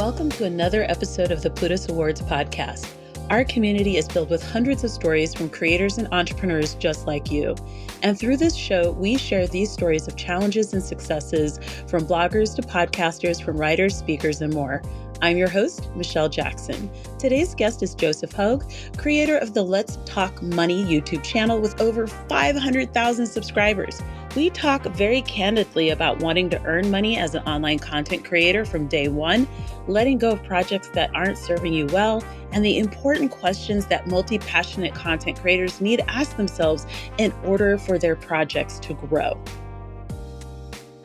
Welcome to another episode of the Plutus Awards Podcast. Our community is filled with hundreds of stories from creators and entrepreneurs just like you. And through this show, we share these stories of challenges and successes from bloggers to podcasters, from writers, speakers, and more. I'm your host, Michelle Jackson. Today's guest is Joseph Hogue, creator of the Let's Talk Money YouTube channel with over 500,000 subscribers. We talk very candidly about wanting to earn money as an online content creator from day one, letting go of projects that aren't serving you well, and the important questions that multi-passionate content creators need to ask themselves in order for their projects to grow.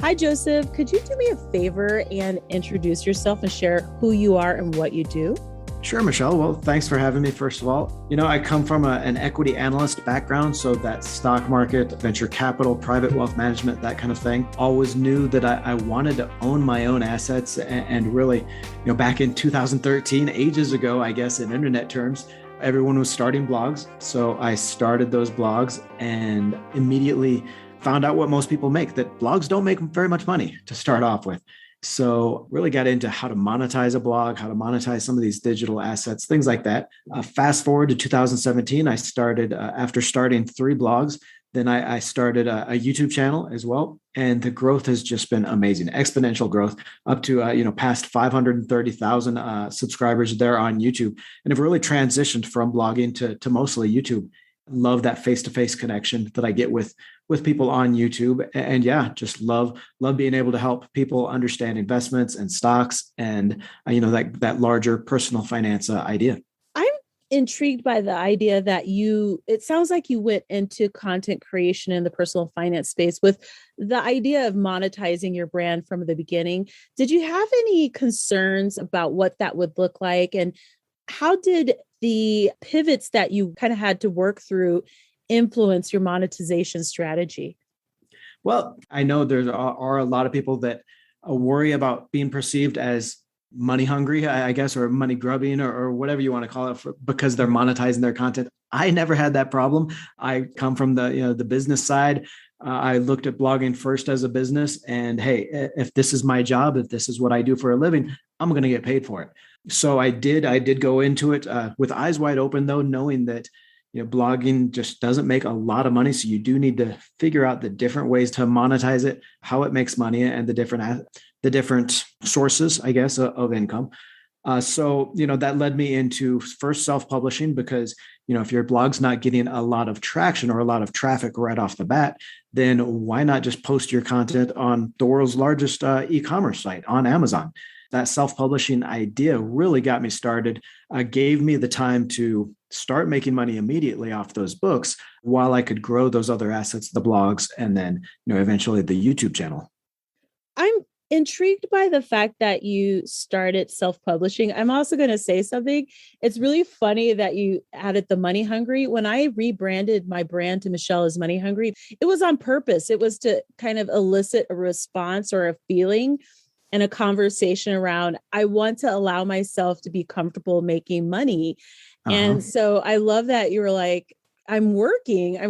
Hi, Joseph. Could you do me a favor and introduce yourself and share who you are and what you do? Sure, Michelle. Well, thanks for having me, first of all. I come from an equity analyst background, so that stock market, venture capital, private wealth management, that kind of thing. Always knew that I wanted to own my own assets and really, back in 2013, ages ago, I guess, in internet terms, everyone was starting blogs. So I started those blogs and immediately found out what most people make, that blogs don't make very much money to start off with. So really got into how to monetize a blog, how to monetize some of these digital assets, things like that. Fast forward to 2017, I started, after starting 3 blogs, then I started a YouTube channel as well. And the growth has just been amazing, exponential growth up to, past 530,000 subscribers there on YouTube. And have really transitioned from blogging to mostly YouTube. Love that face-to-face connection that I get with people on YouTube. And yeah, just love being able to help people understand investments and stocks and, that larger personal finance idea. I'm intrigued by the idea that it sounds like you went into content creation in the personal finance space with the idea of monetizing your brand from the beginning. Did you have any concerns about what that would look like? And how did the pivots that you kind of had to work through influence your monetization strategy? Well, I know there are a lot of people that worry about being perceived as money hungry, I guess, or money grubbing or whatever you want to call it because they're monetizing their content. I never had that problem. I come from the business side. I looked at blogging first as a business and, hey, if this is my job, if this is what I do for a living, I'm going to get paid for it. So I did go into it with eyes wide open, though, knowing that blogging just doesn't make a lot of money. So you do need to figure out the different ways to monetize it, how it makes money, and the different sources, I guess, of income. So that led me into first self-publishing because, if your blog's not getting a lot of traction or a lot of traffic right off the bat, then why not just post your content on the world's largest e-commerce site on Amazon? That self-publishing idea really got me started, gave me the time to start making money immediately off those books while I could grow those other assets, the blogs, and then, eventually the YouTube channel. I'm intrigued by the fact that you started self-publishing. I'm also going to say something. It's really funny that you added the money hungry. When I rebranded my brand to Michelle is Money Hungry, it was on purpose. It was to kind of elicit a response or a feeling and a conversation around, I want to allow myself to be comfortable making money. Uh-huh. And so I love that you were like, I'm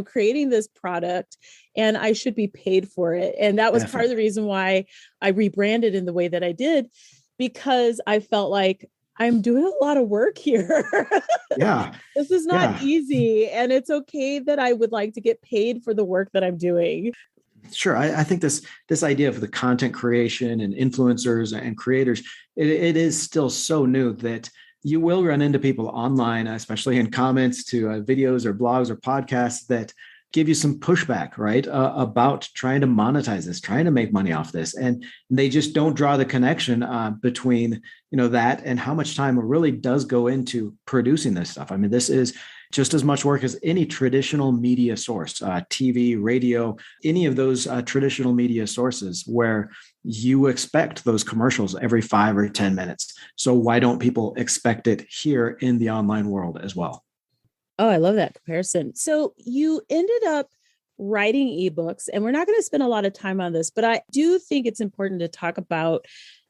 creating this product and I should be paid for it. And that was Definitely. Part of the reason why I rebranded in the way that I did, because I felt like I'm doing a lot of work here. Yeah. This is not easy. And it's okay that I would like to get paid for the work that I'm doing. Sure. I think this idea of the content creation and influencers and creators, it is still so new that you will run into people online, especially in comments to videos or blogs or podcasts that give you some pushback, right? About trying to monetize this, trying to make money off this. And they just don't draw the connection between, that and how much time really does go into producing this stuff. I mean, this is just as much work as any traditional media source, TV, radio, any of those traditional media sources where you expect those commercials every 5 or 10 minutes. So why don't people expect it here in the online world as well? Oh, I love that comparison. So you ended up writing ebooks, and we're not going to spend a lot of time on this, but I do think it's important to talk about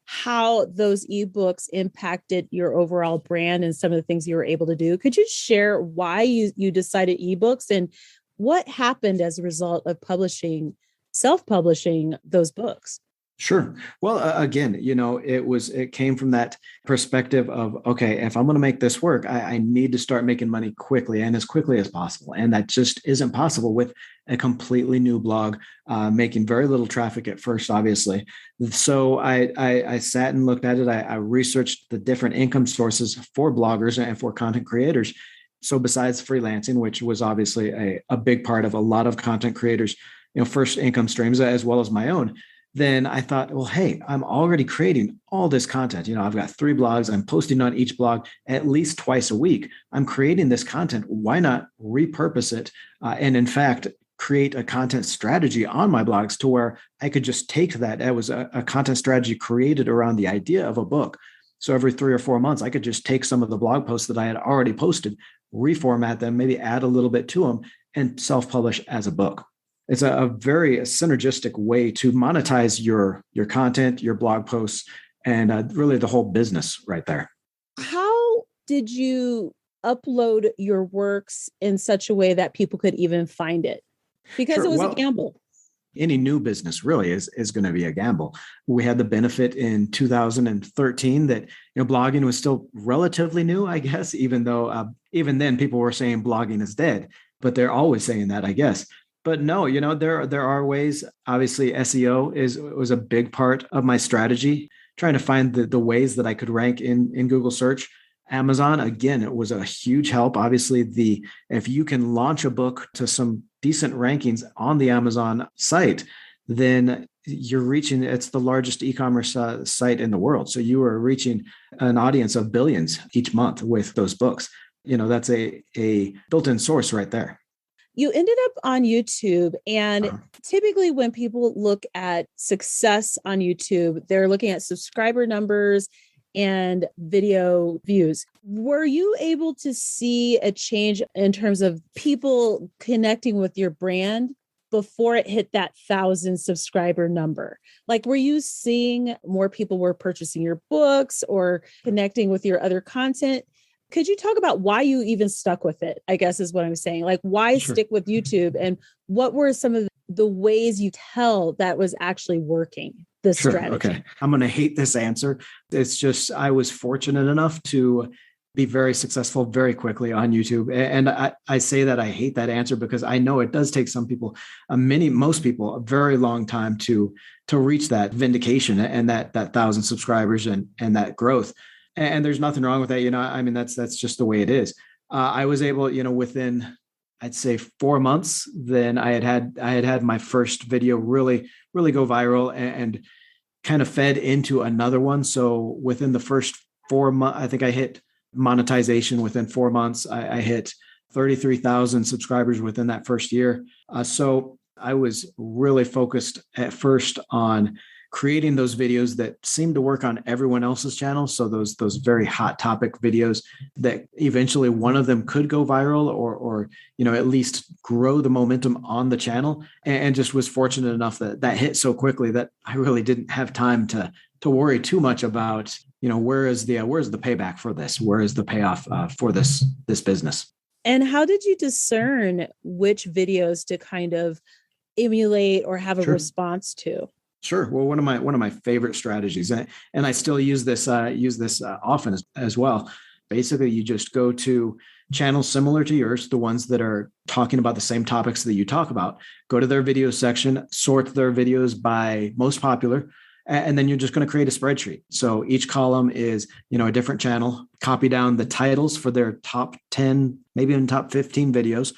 how those ebooks impacted your overall brand and some of the things you were able to do. Could you share why you decided ebooks and what happened as a result of self-publishing those books? Sure. Well, again, it came from that perspective of, okay, if I'm going to make this work, I need to start making money quickly and as quickly as possible. And that just isn't possible with a completely new blog, making very little traffic at first, obviously. So I sat and looked at it. I researched the different income sources for bloggers and for content creators. So besides freelancing, which was obviously a big part of a lot of content creators, first income streams, as well as my own, then I thought, well, hey, I'm already creating all this content. I've got 3 blogs. I'm posting on each blog at least twice a week. I'm creating this content. Why not repurpose it? And in fact, create a content strategy on my blogs to where I could just take that. That was a content strategy created around the idea of a book. So every 3 or 4 months, I could just take some of the blog posts that I had already posted, reformat them, maybe add a little bit to them, and self-publish as a book. It's a very synergistic way to monetize your content, your blog posts, and really the whole business right there. How did you upload your works in such a way that people could even find it? Because it was a gamble. Any new business really is going to be a gamble. We had the benefit in 2013 that blogging was still relatively new, I guess, even though even then people were saying blogging is dead, but they're always saying that, I guess. But no, there are ways. Obviously, SEO was a big part of my strategy, trying to find the ways that I could rank in Google search. Amazon, again, it was a huge help. Obviously, if you can launch a book to some decent rankings on the Amazon site, then you're reaching, it's the largest e-commerce site in the world. So you are reaching an audience of billions each month with those books. That's a built-in source right there. You ended up on YouTube, and typically when people look at success on YouTube, they're looking at subscriber numbers and video views. Were you able to see a change in terms of people connecting with your brand before it hit that 1,000 subscriber number? Like, were you seeing more people were purchasing your books or connecting with your other content? Could you talk about why you even stuck with it, I guess is what I'm saying. Like, why stick with YouTube? And what were some of the ways you tell that was actually working, this strategy? Okay. I'm going to hate this answer. It's just, I was fortunate enough to be very successful very quickly on YouTube. And I say that I hate that answer because I know it does take some people, most people, a very long time to reach that vindication and that 1,000 subscribers and that growth. And there's nothing wrong with that. That's just the way it is. I was able, within, I'd say 4 months, then I had my first video really, really go viral and kind of fed into another one. So within the first 4 months, I think I hit monetization within 4 months. I hit 33,000 subscribers within that first year. So I was really focused at first on creating those videos that seem to work on everyone else's channel. So those very hot topic videos that eventually one of them could go viral or at least grow the momentum on the channel. And just was fortunate enough that hit so quickly that I really didn't have time to worry too much about, where's the payback for this? Where is the payoff for this business? And how did you discern which videos to kind of emulate or have a response to? Sure. Well, one of my favorite strategies, and I still use this often as well. Basically, you just go to channels similar to yours, the ones that are talking about the same topics that you talk about. Go to their video section, sort their videos by most popular, and then you're just going to create a spreadsheet. So each column is a different channel. Copy down the titles for their top 10, maybe even top 15 videos.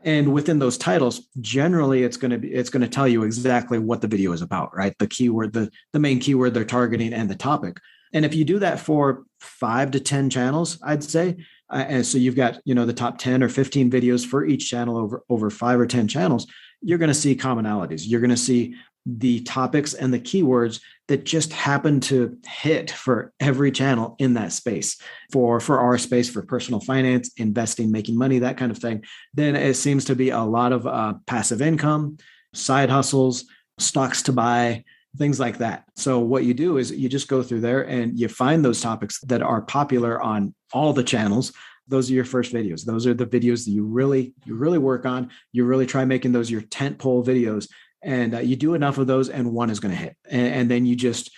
And within those titles, generally, it's going to tell you exactly what the video is about, right? The keyword, the main keyword they're targeting, and the topic. And if you do that for 5 to 10 channels, I'd say, and so you've got the top 10 or 15 videos for each channel over 5 or 10 channels, you're going to see commonalities. You're going to see the topics and the keywords that just happen to hit for every channel in that space. For our space, for personal finance, investing, making money, that kind of thing, then it seems to be a lot of passive income, side hustles, stocks to buy, things like that. So what you do is you just go through there and you find those topics that are popular on all the channels. Those are your first videos. Those are the videos that you really work on. You really try making those your tent pole videos. And you do enough of those and one is going to hit. And then you just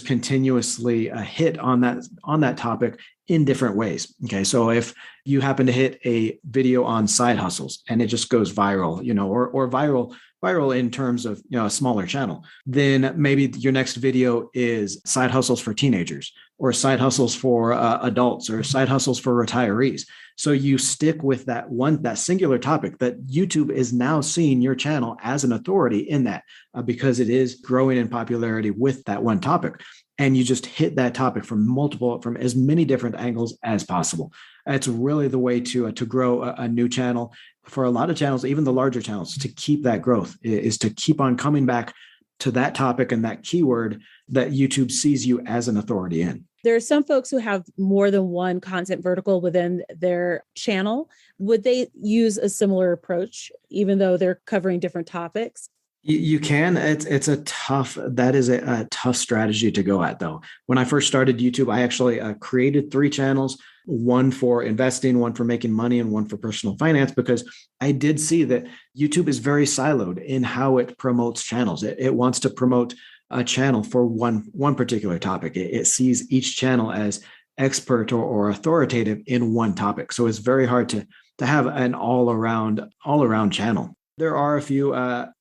continuously hit on that topic in different ways. Okay. So if you happen to hit a video on side hustles and it just goes viral, or viral in terms of, a smaller channel, then maybe your next video is side hustles for teenagers or side hustles for adults or side hustles for retirees. So you stick with that singular topic that YouTube is now seeing your channel as an authority in that because it is growing in popularity with that one topic. And you just hit that topic from as many different angles as possible. It's really the way to grow a new channel. For a lot of channels, even the larger channels, to keep that growth is to keep on coming back to that topic and that keyword that YouTube sees you as an authority in. There are some folks who have more than one content vertical within their channel. Would they use a similar approach, even though they're covering different topics? You can. That is a tough strategy to go at, though. When I first started YouTube, I actually created 3 channels, one for investing, one for making money, and one for personal finance, because I did see that YouTube is very siloed in how it promotes channels. It wants to promote a channel for one particular topic. It sees each channel as expert or authoritative in one topic. So it's very hard to have an all around channel. There are a few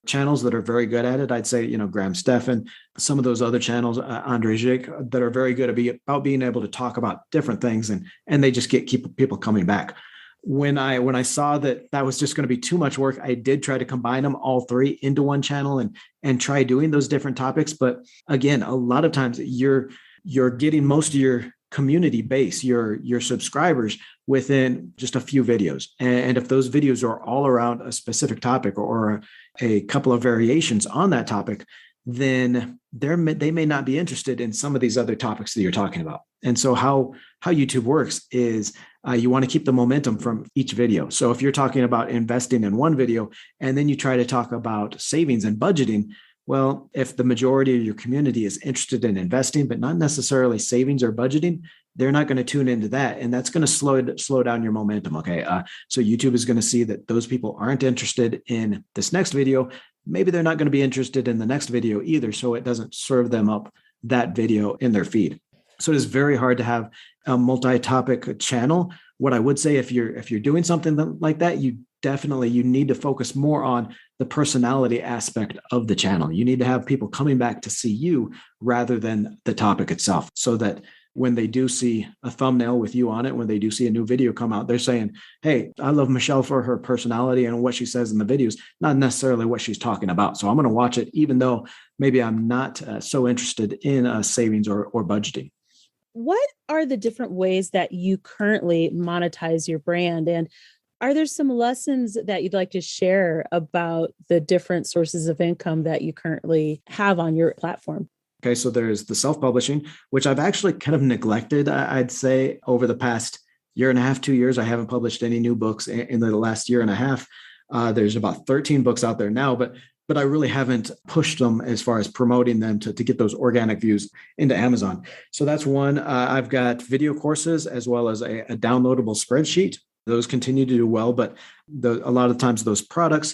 channels that are very good at it. I'd say, Graham Stephan, some of those other channels, Andre Jake, that are very good about being able to talk about different things, and they just keep people coming back. When I saw that was just going to be too much work, I did try to combine them all 3 into one channel and try doing those different topics. But again, a lot of times you're getting most of your community base, your subscribers, within just a few videos. And if those videos are all around a specific topic or a couple of variations on that topic, then they may not be interested in some of these other topics that you're talking about. And so how YouTube works is you want to keep the momentum from each video. So if you're talking about investing in one video and then you try to talk about savings and budgeting, well, if the majority of your community is interested in investing, but not necessarily savings or budgeting, they're not going to tune into that. And that's going to slow down your momentum. Okay. So YouTube is going to see that those people aren't interested in this next video. Maybe they're not going to be interested in the next video either. So it doesn't serve them up that video in their feed. So it is very hard to have a multi-topic channel. What I would say, if you're doing something like that, you need to focus more on the personality aspect of the channel. You need to have people coming back to see you rather than the topic itself, so that when they do see a thumbnail with you on it, when they do see a new video come out, they're saying, hey, I love Michelle for her personality and what she says in the videos, not necessarily what she's talking about. So I'm going to watch it, even though maybe I'm not so interested in savings or budgeting. What are the different ways that you currently monetize your brand? And are there some lessons that you'd like to share about the different sources of income that you currently have on your platform? Okay, so there's the self-publishing, which I've actually kind of neglected, I'd say, over the past year and a half, 2 years. I haven't published any new books in the last year and a half. There's about 13 books out there now, but I really haven't pushed them as far as promoting them to get those organic views into Amazon. So that's one. I've got video courses as well as a downloadable spreadsheet. Those continue to do well, but a lot of times those products,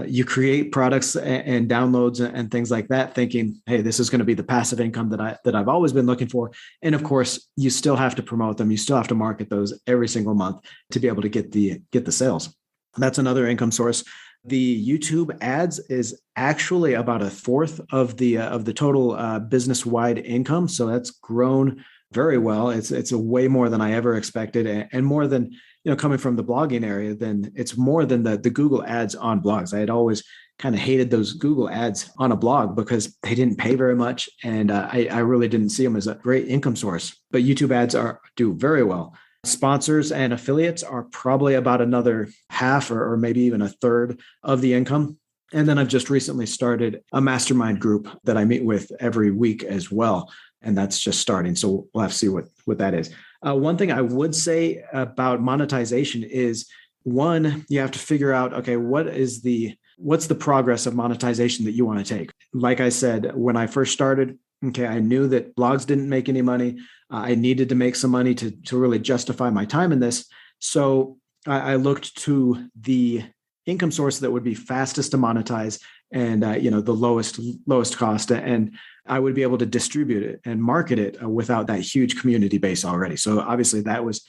you create products and downloads and things like that, thinking, hey, this is going to be the passive income that I've always been looking for. And of course, you still have to promote them. You still have to market those every single month to be able to get the sales. That's another income source. The YouTube ads is actually about 1/4 of the total business-wide income. So that's grown very well. It's a way more than I ever expected, and more than, coming from the blogging area, then it's more than the Google ads on blogs. I had always kind of hated those Google ads on a blog because they didn't pay very much, and I really didn't see them as a great income source. But YouTube ads do very well. Sponsors and affiliates are probably about another half or maybe even 1/3 of the income. And then I've just recently started a mastermind group that I meet with every week as well. And that's just starting. So we'll have to see what that is. One thing I would say about monetization is, one, you have to figure out, okay, what's the progress of monetization that you want to take? Like I said, when I first started, okay, I knew that blogs didn't make any money. I needed to make some money to really justify my time in this. So I looked to the income source that would be fastest to monetize and the lowest cost, and I would be able to distribute it and market it without that huge community base already. So obviously that was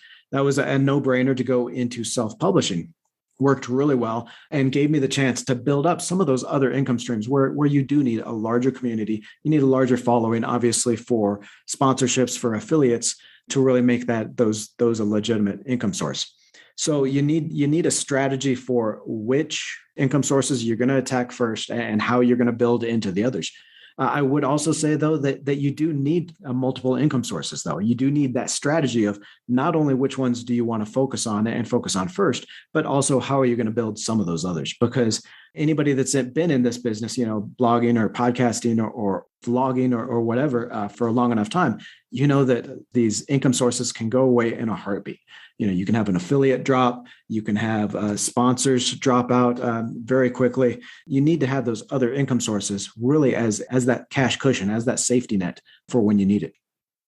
a no-brainer to go into self-publishing. Worked really well and gave me the chance to build up some of those other income streams where you do need a larger community. You need a larger following, obviously, for sponsorships, for affiliates, to really make those a legitimate income source. So you need a strategy for which income sources you're going to attack first and how you're going to build into the others. I would also say, though, that you do need multiple income sources, though. You do need that strategy of not only which ones do you want to focus on and focus on first, but also how are you going to build some of those others? Because anybody that's been in this business, blogging or podcasting or vlogging or whatever for a long enough time, you know that these income sources can go away in a heartbeat. You can have an affiliate drop, you can have sponsors drop out very quickly. You need to have those other income sources really as that cash cushion, as that safety net for when you need it.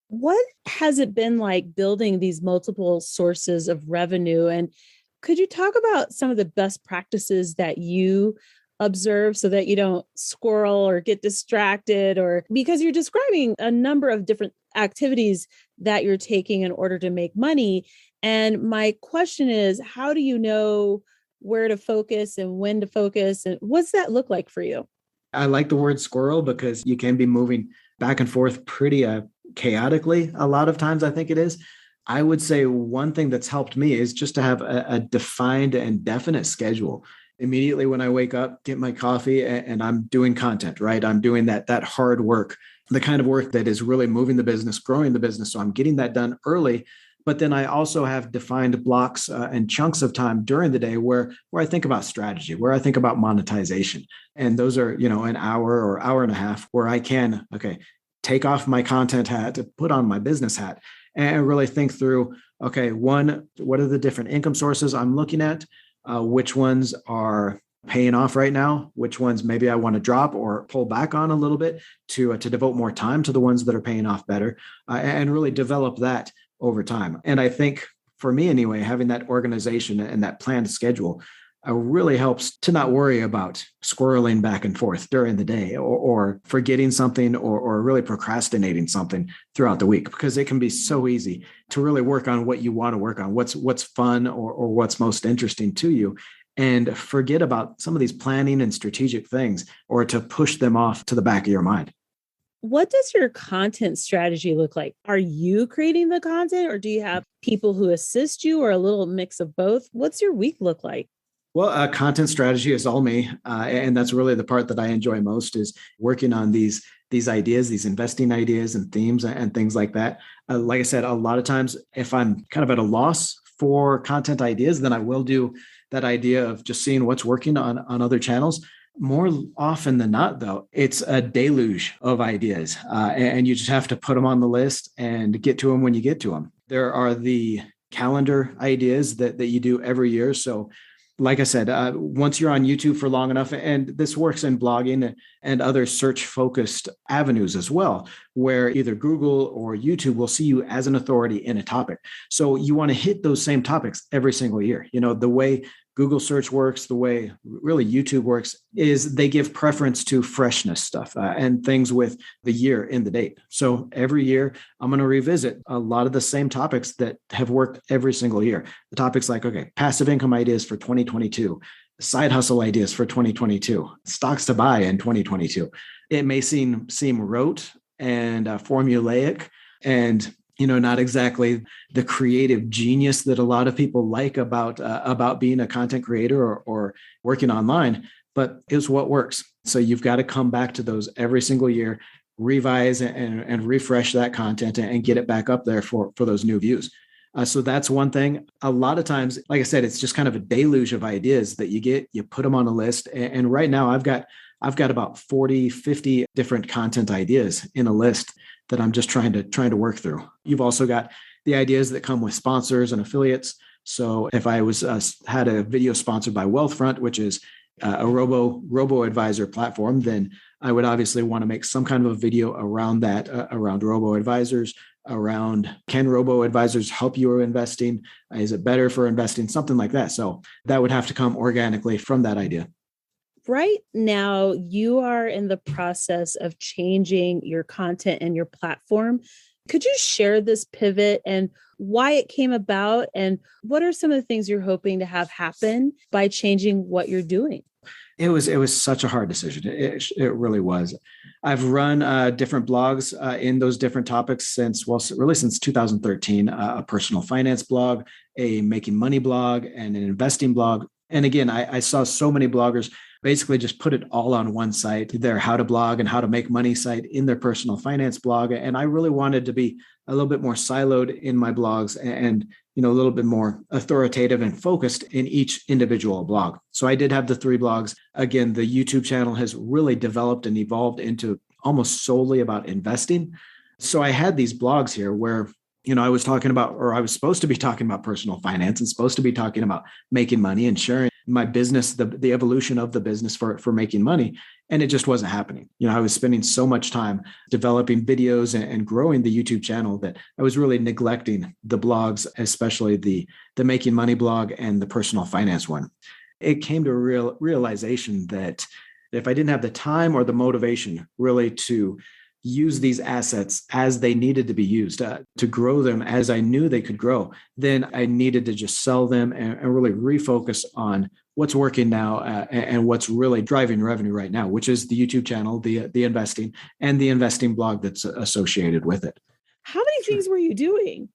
What has it been like building these multiple sources of revenue? And could you talk about some of the best practices that you observe so that you don't squirrel or get distracted, or because you're describing a number of different activities that you're taking in order to make money. And my question is, how do you know where to focus and when to focus? And what's that look like for you? I like the word squirrel because you can be moving back and forth pretty chaotically a lot of times, I think it is. I would say one thing that's helped me is just to have a defined and definite schedule. Immediately when I wake up, get my coffee, and I'm doing content, right? I'm doing that hard work, the kind of work that is really moving the business, growing the business. So I'm getting that done early. But then I also have defined blocks and chunks of time during the day where I think about strategy, where I think about monetization. And those are, an hour or hour and a half where I can, take off my content hat, to put on my business hat, and really think through, one, what are the different income sources I'm looking at? Which ones are paying off right now? Which ones maybe I want to drop or pull back on a little bit to devote more time to the ones that are paying off better, and really develop that over time. And I think for me anyway, having that organization and that planned schedule really helps to not worry about squirreling back and forth during the day or forgetting something or really procrastinating something throughout the week, because it can be so easy to really work on what you want to work on, what's fun or what's most interesting to you, and forget about some of these planning and strategic things, or to push them off to the back of your mind. What does your content strategy look like? Are you creating the content, or do you have people who assist you, or a little mix of both? What's your week look like? Well, content strategy is all me. And that's really the part that I enjoy most, is working on these ideas, these investing ideas and themes and things like that. Like I said, a lot of times if I'm kind of at a loss for content ideas, then I will do that idea of just seeing what's working on other channels. More often than not, though, it's a deluge of ideas, and you just have to put them on the list and get to them when you get to them. There are the calendar ideas that you do every year. So like I said, once you're on YouTube for long enough, and this works in blogging and other search-focused avenues as well, where either Google or YouTube will see you as an authority in a topic. So you want to hit those same topics every single year. The way Google search works, the way really YouTube works, is they give preference to freshness stuff and things with the year in the date. So every year, I'm going to revisit a lot of the same topics that have worked every single year. The topics like, passive income ideas for 2022, side hustle ideas for 2022, stocks to buy in 2022. It may seem rote and formulaic and not exactly the creative genius that a lot of people like about being a content creator or working online, but it's what works. So you've got to come back to those every single year, revise and refresh that content and get it back up there for those new views. So that's one thing. A lot of times, like I said, it's just kind of a deluge of ideas that you put them on a list. And right now I've got about 40, 50 different content ideas in a list that I'm just trying to work through. You've also got the ideas that come with sponsors and affiliates. So if I had a video sponsored by Wealthfront, which is a robo advisor platform, then I would obviously want to make some kind of a video around that, around robo advisors, around, can robo advisors help you investing? Is it better for investing? Something like that. So that would have to come organically from that idea. Right now, you are in the process of changing your content and your platform. Could you share this pivot and why it came about? And what are some of the things you're hoping to have happen by changing what you're doing? It was such a hard decision. It really was. I've run different blogs in those different topics since 2013, a personal finance blog, a making money blog, and an investing blog. And again, I saw so many bloggers basically just put it all on one site, their how to blog and how to make money site in their personal finance blog. And I really wanted to be a little bit more siloed in my blogs and a little bit more authoritative and focused in each individual blog. So I did have the 3 blogs. Again, the YouTube channel has really developed and evolved into almost solely about investing. So I had these blogs here where I was talking about, or I was supposed to be talking about personal finance and supposed to be talking about making money and sharing my business, the evolution of the business for making money. And it just wasn't happening. I was spending so much time developing videos and growing the YouTube channel that I was really neglecting the blogs, especially the making money blog and the personal finance one. It came to a realization that if I didn't have the time or the motivation really to use these assets as they needed to be used, to grow them as I knew they could grow, then I needed to just sell them and really refocus on what's working now and what's really driving revenue right now, which is the YouTube channel, the investing, and the investing blog that's associated with it. How many things were you doing?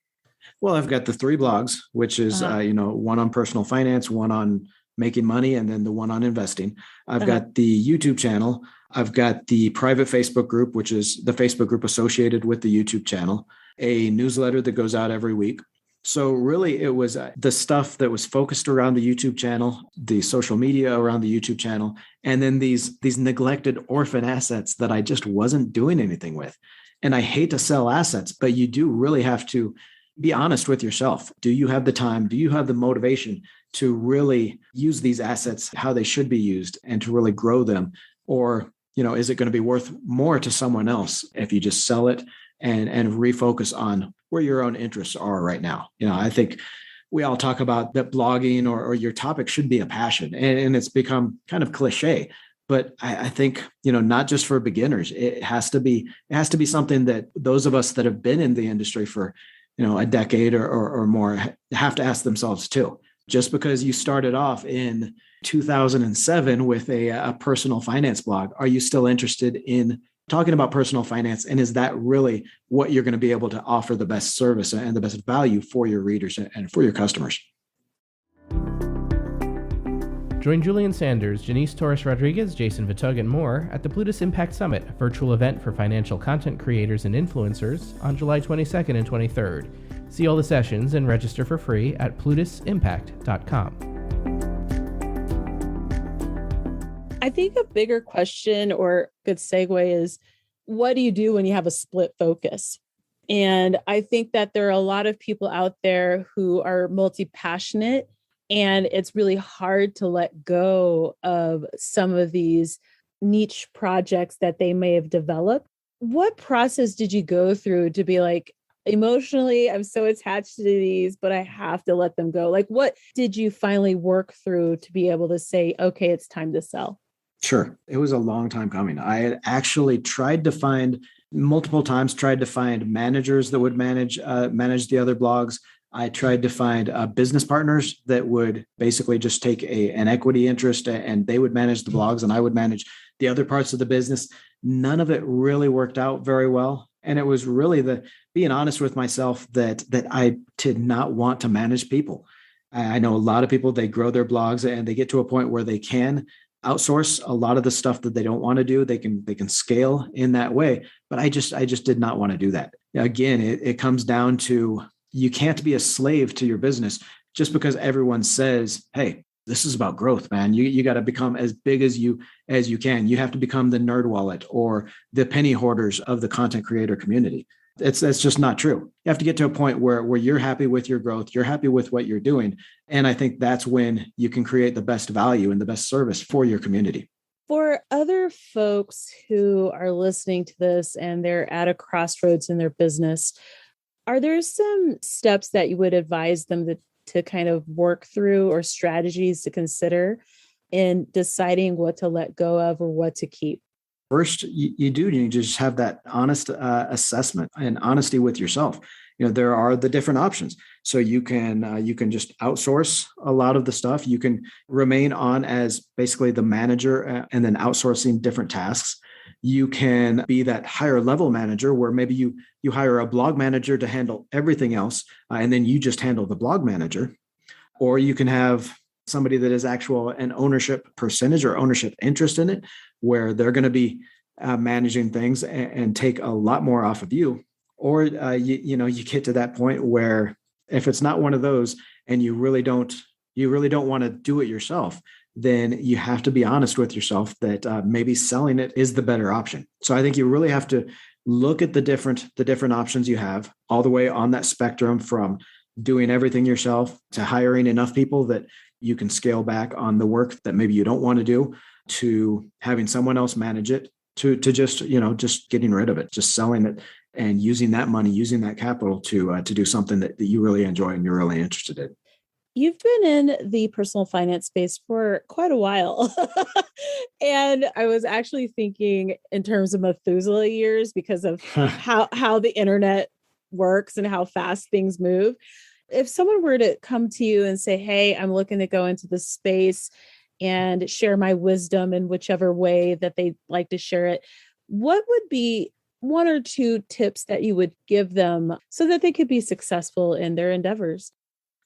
Well, I've got the 3 blogs, which is one on personal finance, one on making money, and then the one on investing. I've got the YouTube channel. I've got the private Facebook group, which is the Facebook group associated with the YouTube channel, a newsletter that goes out every week. So really it was the stuff that was focused around the YouTube channel, the social media around the YouTube channel, and then these neglected orphan assets that I just wasn't doing anything with. And I hate to sell assets, but you do really have to be honest with yourself. Do you have the time? Do you have the motivation to really use these assets how they should be used and to really grow them? Or, is it going to be worth more to someone else if you just sell it and refocus on where your own interests are right now? I think we all talk about that blogging or your topic should be a passion, and it's become kind of cliche. But I think, not just for beginners, it has to be something that those of us that have been in the industry for, a decade or more have to ask themselves too. Just because you started off in 2007 with a personal finance blog, are you still interested in talking about personal finance? And is that really what you're going to be able to offer the best service and the best value for your readers and for your customers? Join Julian Sanders, Janice Torres-Rodriguez, Jason Vitug, and more at the Plutus Impact Summit, a virtual event for financial content creators and influencers on July 22nd and 23rd. See all the sessions and register for free at plutusimpact.com. I think a bigger question or good segue is, what do you do when you have a split focus? And I think that there are a lot of people out there who are multi-passionate, and it's really hard to let go of some of these niche projects that they may have developed. What process did you go through to be like, emotionally, I'm so attached to these, but I have to let them go? Like, what did you finally work through to be able to say, okay, it's time to sell? Sure. It was a long time coming. I had actually tried to find managers that would manage the other blogs. I tried to find business partners that would basically just take an equity interest and they would manage the blogs and I would manage the other parts of the business. None of it really worked out very well. And it was really being honest with myself that I did not want to manage people. I know a lot of people, they grow their blogs and they get to a point where they can outsource a lot of the stuff that they don't want to do. They can scale in that way, but I just did not want to do that. Again, it comes down to, you can't be a slave to your business just because everyone says, hey, this is about growth, man. You got to become as big as you can. You have to become the nerd wallet or the penny hoarders of the content creator community. That's just not true. You have to get to a point where you're happy with your growth, you're happy with what you're doing. And I think that's when you can create the best value and the best service for your community. For other folks who are listening to this and they're at a crossroads in their business, Are there some steps that you would advise them to kind of work through or strategies to consider in deciding what to let go of or what to keep? First, you do need to just have that honest assessment and honesty with yourself. There are the different options. So you can just outsource a lot of the stuff. You can remain on as basically the manager and then outsourcing different tasks. You can be that higher level manager where maybe you hire a blog manager to handle everything else, and then you just handle the blog manager. Or you can have somebody that is an ownership percentage or ownership interest in it, where they're going to be managing things and take a lot more off of you. Or you get to that point where if it's not one of those and you really don't want to do it yourself, then you have to be honest with yourself that maybe selling it is the better option. So I think you really have to look at the different options you have all the way on that spectrum, from doing everything yourself to hiring enough people that you can scale back on the work that maybe you don't want to do, to having someone else manage it, to just getting rid of it, just selling it and using that money, using that capital to do something that you really enjoy and you're really interested in. You've been in the personal finance space for quite a while. And I was actually thinking in terms of Methuselah years because of how the internet works and how fast things move. If someone were to come to you and say, hey, I'm looking to go into this space and share my wisdom in whichever way that they'd like to share it, what would be one or two tips that you would give them so that they could be successful in their endeavors?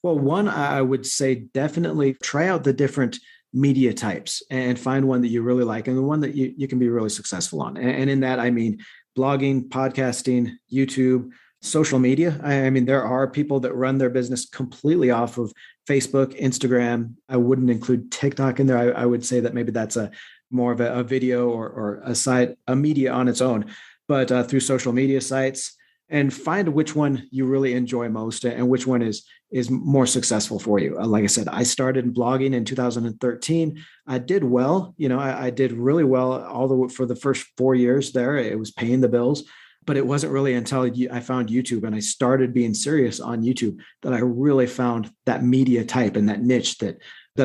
Well, one, I would say definitely try out the different media types and find one that you really like and the one that you can be really successful on. And in that, I mean, blogging, podcasting, YouTube, social media. I mean, there are people that run their business completely off of Facebook, Instagram. I wouldn't include TikTok in there. I would say that maybe that's more of a video or a media on its own, but through social media sites, and find which one you really enjoy most and which one is more successful for you. Like I said, I started blogging in 2013. I did well. I did really well for the first 4 years there. It was paying the bills. But it wasn't really until I found YouTube and I started being serious on YouTube that I really found that media type and that niche that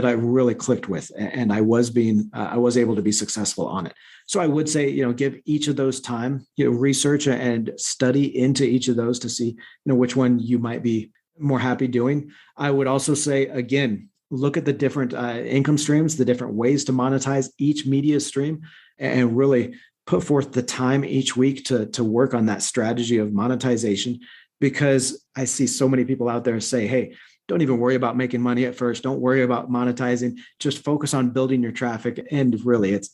I really clicked with, and I was able to be successful on it. So I would say, give each of those time, research and study into each of those to see, which one you might be more happy doing. I would also say, again, look at the different income streams, the different ways to monetize each media stream, and really put forth the time each week to work on that strategy of monetization, because I see so many people out there say, hey, don't even worry about making money at first. Don't worry about monetizing. Just focus on building your traffic. And really, it's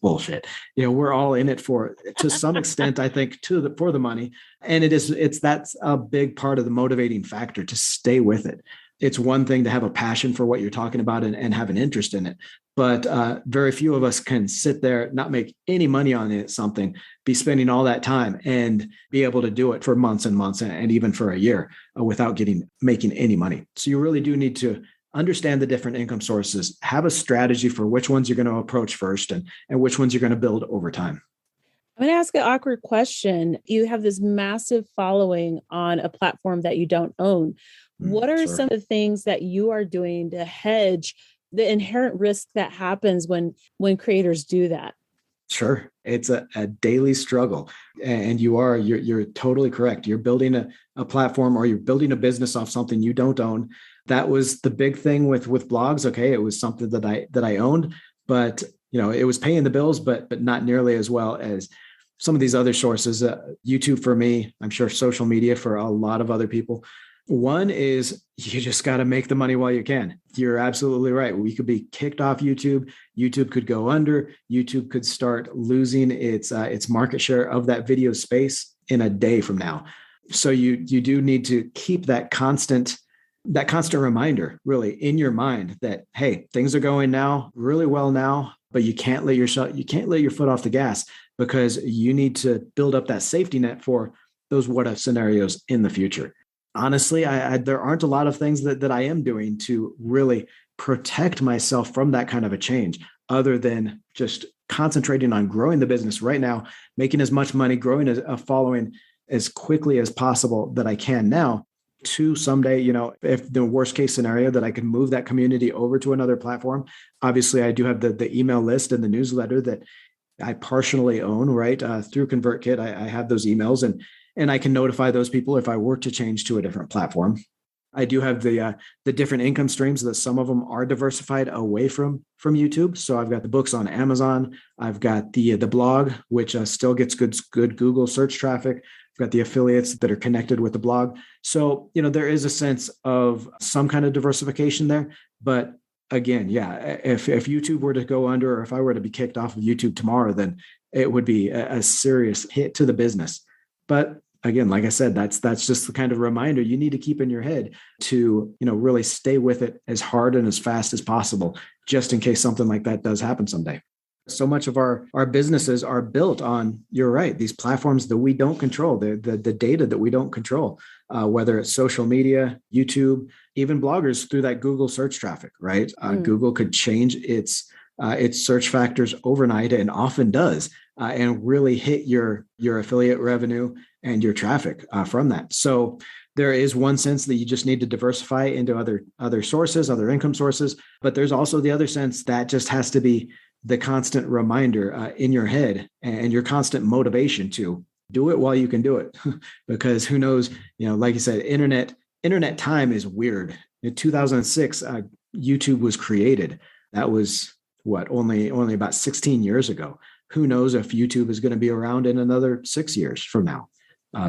bullshit. We're all in it to some extent, I think, for the money. And that's a big part of the motivating factor to stay with it. It's one thing to have a passion for what you're talking about and have an interest in it. But very few of us can sit there, not make any money on something, be spending all that time and be able to do it for months and months and even for a year without making any money. So you really do need to understand the different income sources, have a strategy for which ones you're going to approach first and which ones you're going to build over time. I'm going to ask an awkward question. You have this massive following on a platform that you don't own. What are some of the things that you are doing to hedge the inherent risk that happens when creators do that? Sure. It's a daily struggle. And you're totally correct. You're building a platform or you're building a business off something you don't own. That was the big thing with blogs. Okay. It was something that I owned, but it was paying the bills, but not nearly as well as some of these other sources. YouTube for me, I'm sure social media for a lot of other people. One is you just got to make the money while you can. You're absolutely right. We could be kicked off YouTube. YouTube could go under. YouTube could start losing its market share of that video space in a day from now. So you do need to keep that constant reminder really in your mind that, hey, things are going now really well now, but you can't let your foot off the gas, because you need to build up that safety net for those what if scenarios in the future. Honestly, there aren't a lot of things that I am doing to really protect myself from that kind of a change, other than just concentrating on growing the business right now, making as much money, growing a following as quickly as possible that I can now, to someday, if the worst case scenario that I can move that community over to another platform. Obviously, I do have the email list and the newsletter that I partially own, right? Through ConvertKit, I have those emails and I can notify those people if I were to change to a different platform. I do have the different income streams that some of them are diversified away from YouTube. So I've got the books on Amazon. I've got the blog, which still gets good Google search traffic. I've got the affiliates that are connected with the blog. So, there is a sense of some kind of diversification there. But again, yeah, if YouTube were to go under, or if I were to be kicked off of YouTube tomorrow, then it would be a serious hit to the business. But again, like I said, that's just the kind of reminder you need to keep in your head to, really stay with it as hard and as fast as possible, just in case something like that does happen someday. So much of our businesses are built on, you're right, these platforms that we don't control, the data that we don't control, whether it's social media, YouTube, even bloggers through that Google search traffic, right? Google could change its search factors overnight, and often does, and really hit your affiliate revenue and your traffic from that. So there is one sense that you just need to diversify into other sources, other income sources, but there's also the other sense that just has to be the constant reminder in your head and your constant motivation to do it while you can do it. Because who knows, like you said, internet time is weird. In 2006, YouTube was created. That was only about 16 years ago. Who knows if YouTube is going to be around in another 6 years from now.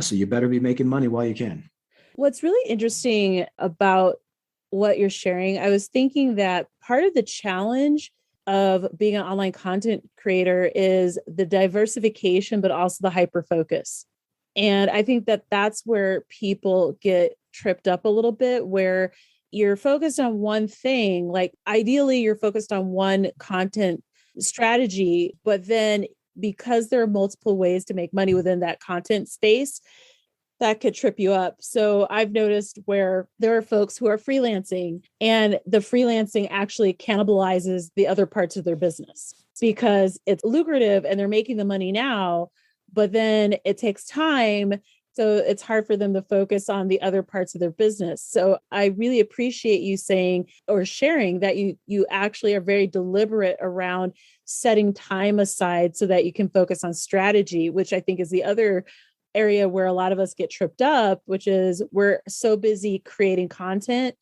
So you better be making money while you can. What's really interesting about what you're sharing, I was thinking that part of the challenge of being an online content creator is the diversification, but also the hyperfocus. And I think that that's where people get tripped up a little bit, where you're focused on one thing. Like ideally, you're focused on one content strategy, but then because there are multiple ways to make money within that content space, that could trip you up. So I've noticed where there are folks who are freelancing, and the freelancing actually cannibalizes the other parts of their business because it's lucrative and they're making the money now, but then it takes time. So it's hard for them to focus on the other parts of their business. So I really appreciate you saying or sharing that you actually are very deliberate around setting time aside so that you can focus on strategy, which I think is the other area where a lot of us get tripped up, which is we're so busy creating content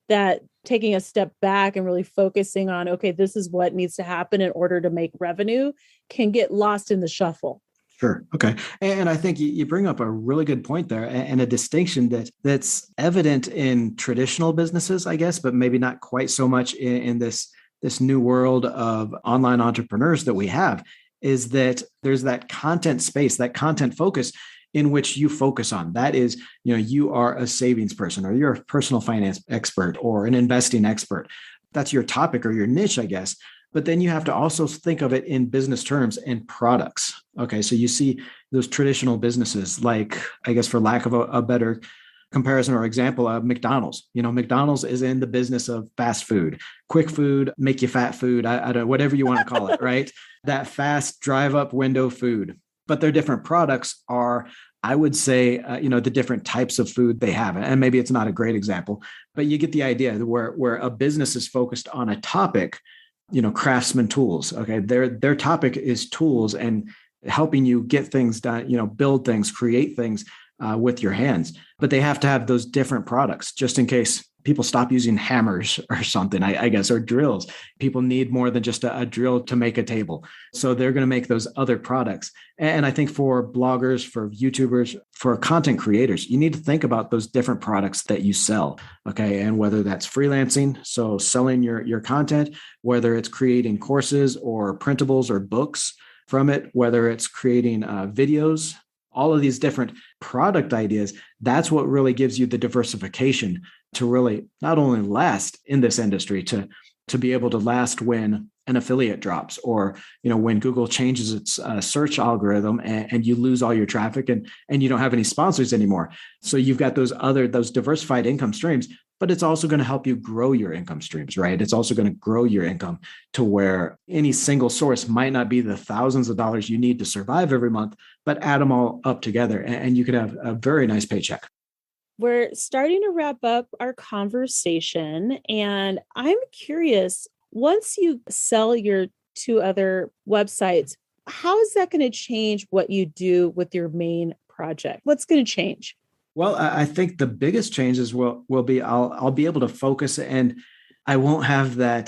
that taking a step back and really focusing on, okay, this is what needs to happen in order to make revenue can get lost in the shuffle. Sure. Okay. And I think you bring up a really good point there, and a distinction that's evident in traditional businesses, I guess, but maybe not quite so much in this new world of online entrepreneurs that we have, is that there's that content space, that content focus in which you focus on. That is, you are a savings person, or you're a personal finance expert, or an investing expert. That's your topic or your niche, I guess. But then you have to also think of it in business terms and products. Okay. So you see those traditional businesses, like, I guess for lack of a better comparison or example, McDonald's. McDonald's is in the business of fast food, quick food, make you fat food, I don't, whatever you want to call it, right? That fast drive up window food. But their different products are, I would say, the different types of food they have. And maybe it's not a great example, but you get the idea where a business is focused on a topic, craftsman tools. Okay. Their topic is tools and helping you get things done, build things, create things with your hands. But they have to have those different products just in case people stop using hammers or something, I guess, or drills. People need more than just a drill to make a table. So they're going to make those other products. And I think for bloggers, for YouTubers, for content creators, you need to think about those different products that you sell. Okay. And whether that's freelancing, so selling your content, whether it's creating courses or printables or books from it, whether it's creating videos, all of these different product ideas, that's what really gives you the diversification to really not only last in this industry, to be able to last when an affiliate drops, or when Google changes its search algorithm and you lose all your traffic and you don't have any sponsors anymore. So you've got those diversified income streams but it's also going to help you grow your income streams, right? It's also going to grow your income to where any single source might not be the thousands of dollars you need to survive every month, but add them all up together and you could have a very nice paycheck. We're starting to wrap up our conversation, and I'm curious, once you sell your 2 other websites, how is that going to change what you do with your main project? What's going to change? Well, I think the biggest changes will be I'll be able to focus, and I won't have that,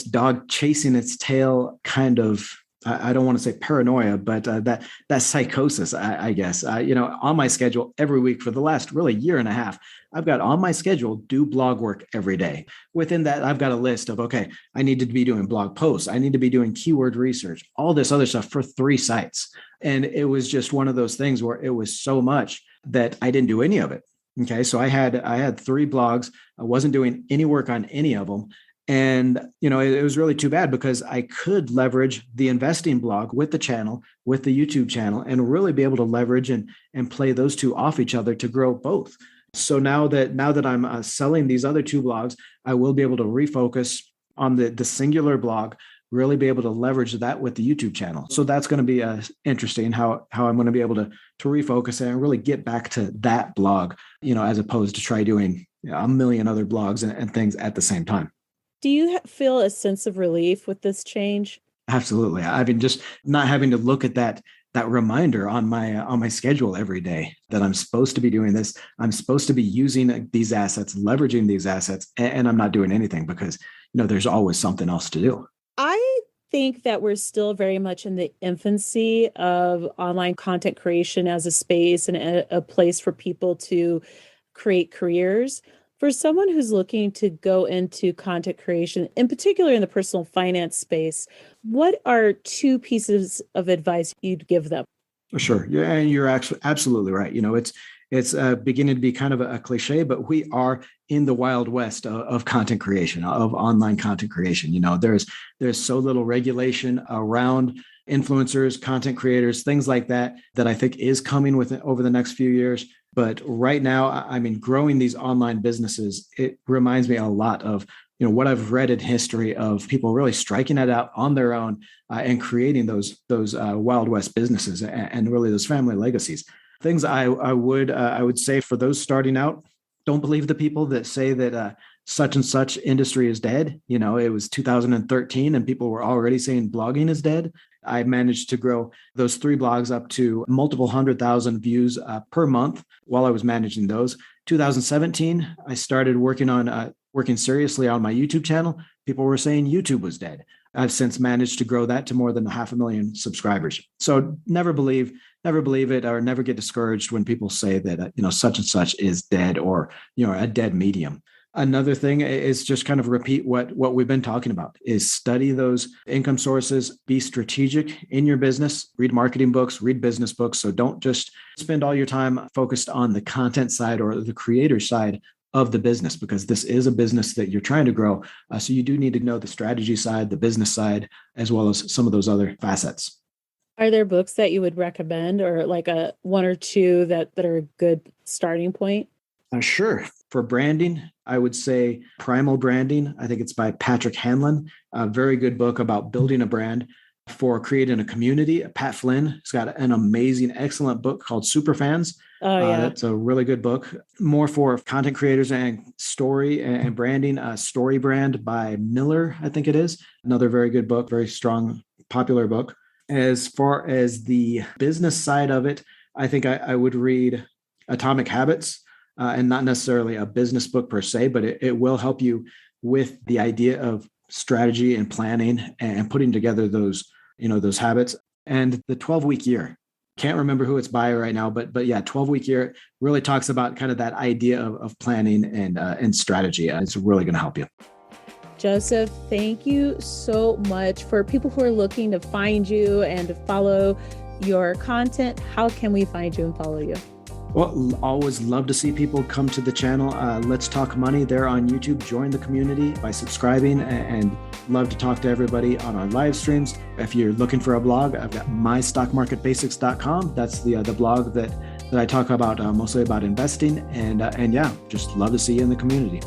dog chasing its tail kind of, I don't want to say paranoia, but that psychosis, I guess. On my schedule every week for the last really year and a half, I've got on my schedule, do blog work every day. Within that, I've got a list of, okay, I need to be doing blog posts. I need to be doing keyword research, all this other stuff for 3 sites. And it was just one of those things where it was so much that I didn't do any of it. Okay. So I had 3 blogs. I wasn't doing any work on any of them. And, it was really too bad because I could leverage the investing blog with the channel, with the YouTube channel, and really be able to leverage and play those 2 off each other to grow both. So now that I'm selling these other 2 blogs, I will be able to refocus on the singular blog, really be able to leverage that with the YouTube channel. So that's going to be interesting how I'm going to be able to refocus and really get back to that blog, as opposed to try doing a million other blogs and things at the same time. Do you feel a sense of relief with this change? Absolutely. I mean, just not having to look at that reminder on my schedule every day that I'm supposed to be doing this. I'm supposed to be using these assets, leveraging these assets, and I'm not doing anything because, there's always something else to do. I think that we're still very much in the infancy of online content creation as a space and a place for people to create careers. For someone who's looking to go into content creation, in particular in the personal finance space, what are 2 pieces of advice you'd give them? Sure. Yeah, and you're actually absolutely right. It's beginning to be kind of a cliche, but we are in the wild west of content creation, of online content creation. There's so little regulation around influencers, content creators, things like that I think is coming over the next few years. But right now, growing these online businesses, it reminds me a lot of, what I've read in history of people really striking it out on their own and creating those Wild West businesses and really those family legacies. Things I would say for those starting out, don't believe the people that say that such and such industry is dead. It was 2013 and people were already saying blogging is dead. I managed to grow those 3 blogs up to multiple 100,000 views per month while I was managing those. 2017, I started working seriously on my YouTube channel. People were saying YouTube was dead. I've since managed to grow that to more than 500,000 subscribers. So never believe it or never get discouraged when people say that, such and such is dead or, a dead medium. Another thing is just kind of repeat what we've been talking about is study those income sources, be strategic in your business, read marketing books, read business books. So don't just spend all your time focused on the content side or the creator side of the business, because this is a business that you're trying to grow. So you do need to know the strategy side, the business side, as well as some of those other facets. Are there books that you would recommend or like a 1 or 2 that are a good starting point? Sure. For branding, I would say Primal Branding. I think it's by Patrick Hanlon. A very good book about building a brand. For creating a community, Pat Flynn has got an amazing, excellent book called Superfans. Oh, yeah. That's a really good book. More for content creators and story and branding. Story Brand by Miller, I think it is. Another very good book, very strong, popular book. As far as the business side of it, I think I would read Atomic Habits. And not necessarily a business book per se, but it will help you with the idea of strategy and planning and putting together those habits. And the 12-week year, can't remember who it's by right now, but yeah, 12-week year really talks about kind of that idea of planning and strategy. It's really going to help you. Joseph, thank you so much. For people who are looking to find you and to follow your content, how can we find you and follow you? Well, always love to see people come to the channel. Let's Talk Money there on YouTube. Join the community by subscribing and love to talk to everybody on our live streams. If you're looking for a blog, I've got mystockmarketbasics.com. That's the blog that I talk about, mostly about investing. And yeah, just love to see you in the community.